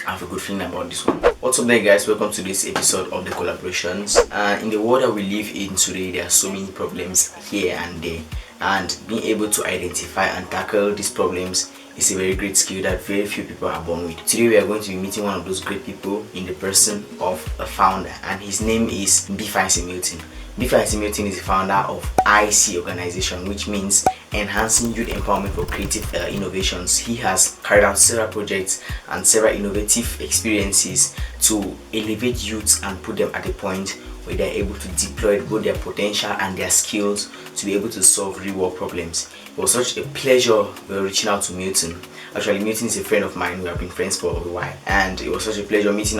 I have a good feeling about this one. What's up there, guys? Welcome to this episode of the collaborations. In the world that we live in today, there are so many problems here and there, and being able to identify and tackle these problems is a very great skill that very few people are born with. Today we are going to be meeting one of those great people in the person of a founder, and his name is Mbifanse Milton. Mbifanse Milton is the founder of EYECI organization, which means Enhancing Youth Empowerment for Creative Innovations. He has carried out several projects and several innovative experiences to elevate youths and put them at a point where they're able to deploy both their potential and their skills to be able to solve real world problems. It was such a pleasure reaching out to Milton. Actually, Milton is a friend of mine. We have been friends for a while, and it was such a pleasure reaching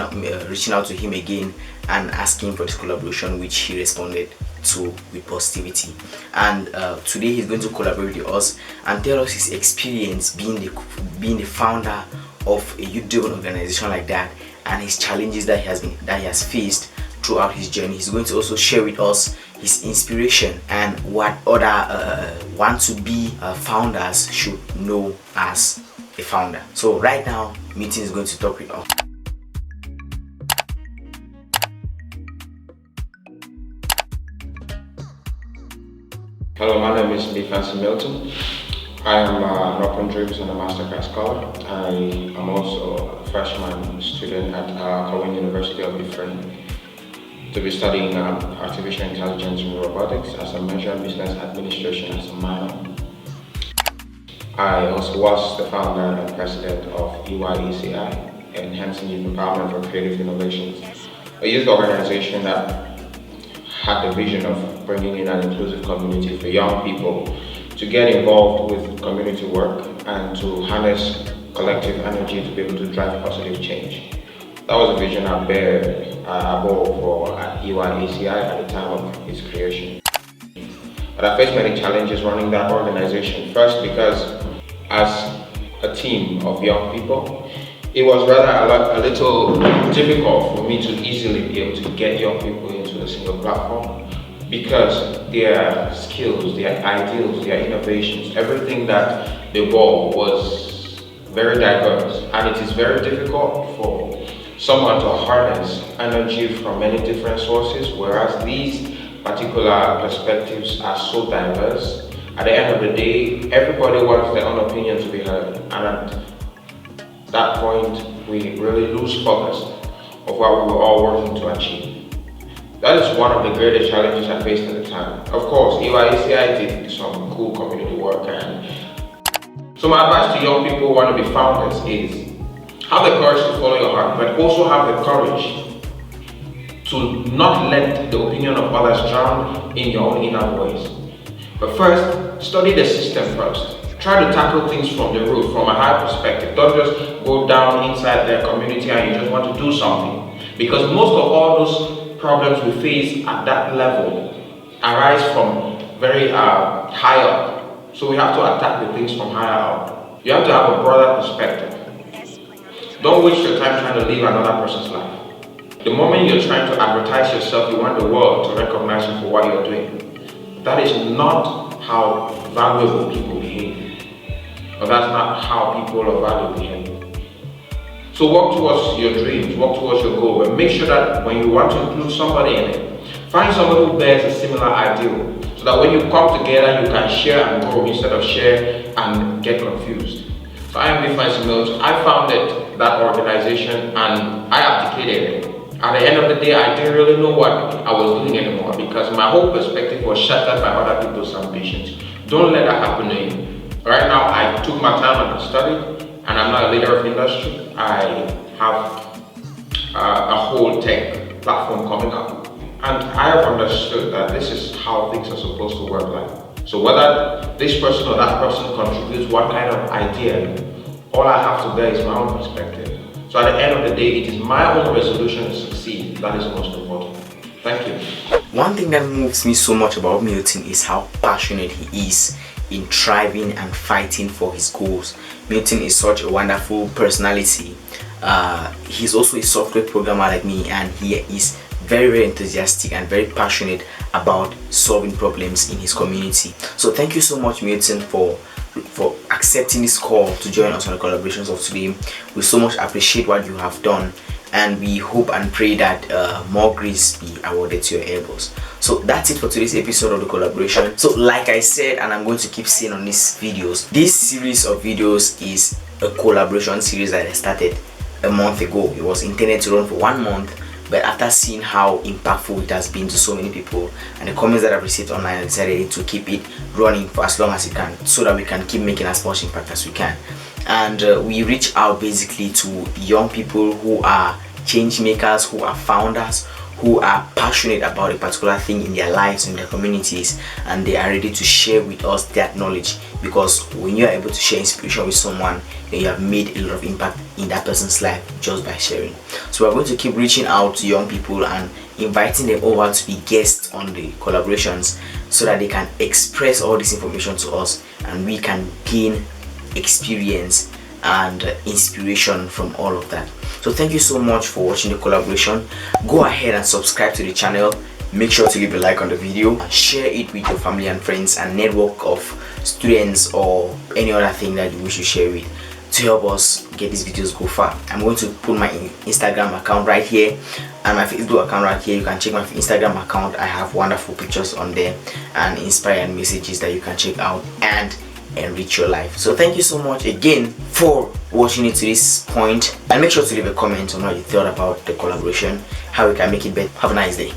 out to him again and asking for this collaboration, which he responded to with positivity. And today he's going to collaborate with us and tell us his experience being the founder of a youth-driven organization like that, and his challenges that he has faced throughout his journey. He's going to also share with us his inspiration and what other want-to-be founders should know as a founder. So right now, Milton is going to talk with us. Hello, my name is Mbifanse Milton. I am an Open Dreams and a Masterclass scholar. I am also a freshman student at Colwyn University of Mbifanse to be studying artificial intelligence and robotics as a major, and business administration as a minor. I also was the founder and president of EYECI, Enhancing Youth Empowerment for Creative Innovations, a youth organization that had the vision of bringing in an inclusive community for young people to get involved with community work and to harness collective energy to be able to drive positive change. That was a vision I bore for EYECI at the time of its creation. But I faced many challenges running that organization. First, because as a team of young people, it was rather a little difficult for me to easily be able to get young people into a single platform, because their skills, their ideals, their innovations, everything that they brought was very diverse, and it is very difficult for someone to harness energy from many different sources, whereas these particular perspectives are so diverse. At the end of the day, everybody wants their own opinion to be heard, and at that point, we really lose focus of what we were all working to achieve. That is one of the greatest challenges I faced at the time. Of course, EYECI did some cool community work, and so my advice to young people who want to be founders is have the courage to follow your heart, but also have the courage to not let the opinion of others drown in your own inner voice. But first, study the system first. Try to tackle things from the root, from a higher perspective. Don't just go down inside their community and you just want to do something. Because most of all those problems we face at that level arise from very high up. So we have to attack the things from higher up. You have to have a broader perspective. Don't waste your time trying to live another person's life. The moment you're trying to advertise yourself, you want the world to recognize you for what you're doing. That is not how valuable people behave. Or that's not how people of value behave. So work towards your dreams, work towards your goal, but make sure that when you want to include somebody in it, find somebody who bears a similar ideal, so that when you come together, you can share and grow instead of share and get confused. So I am Mbifanse Milton. I founded that organization and I abdicated it. At the end of the day, I didn't really know what I was doing anymore, because my whole perspective was shattered by other people's ambitions. Don't let that happen to you. Right now, I took my time and studied, and I'm not a leader of industry. I have a whole tech platform coming up, and I have understood that this is how things are supposed to work like. So whether this person or that person contributes one kind of idea, all I have to bear is my own perspective. So at the end of the day, it is my own resolution to succeed that is most important. Thank you. One thing that moves me so much about Milton is how passionate he is in thriving and fighting for his goals. Milton is such a wonderful personality. He's also a software programmer like me, and he is very enthusiastic and very passionate about solving problems in his community. So thank you so much, Milton, for for accepting this call to join us on the collaborations of today. We so much appreciate what you have done, and we hope and pray that more grace be awarded to your elbows. So that's it for today's episode of the collaboration. So like I said, and I'm going to keep saying on these videos, this series of videos is a collaboration series that I started a month ago. It was intended to run for 1 month, but after seeing how impactful it has been to so many people and the comments that I've received online, I decided to keep it running for as long as it can, so that we can keep making as much impact as we can. And we reach out basically to young people who are change makers, who are founders, who are passionate about a particular thing in their lives, in their communities, and they are ready to share with us that knowledge. Because when you are able to share inspiration with someone, then you have made a lot of impact in that person's life just by sharing. So we're going to keep reaching out to young people and inviting them over to be guests on the collaborations, so that they can express all this information to us and we can gain experience and inspiration from all of that. So thank you so much for watching the collaboration. Go ahead and subscribe to the channel. Make sure to leave a like on the video and share it with your family and friends and network of students or any other thing that you wish to share with, to help us get these videos go far. I'm going to put my Instagram account right here and my Facebook account right here. You can check my Instagram account. I have wonderful pictures on there and inspiring messages that you can check out and enrich your life. So thank you so much again for watching it to this point, and make sure to leave a comment on what you thought about the collaboration, how we can make it better. Have a nice day.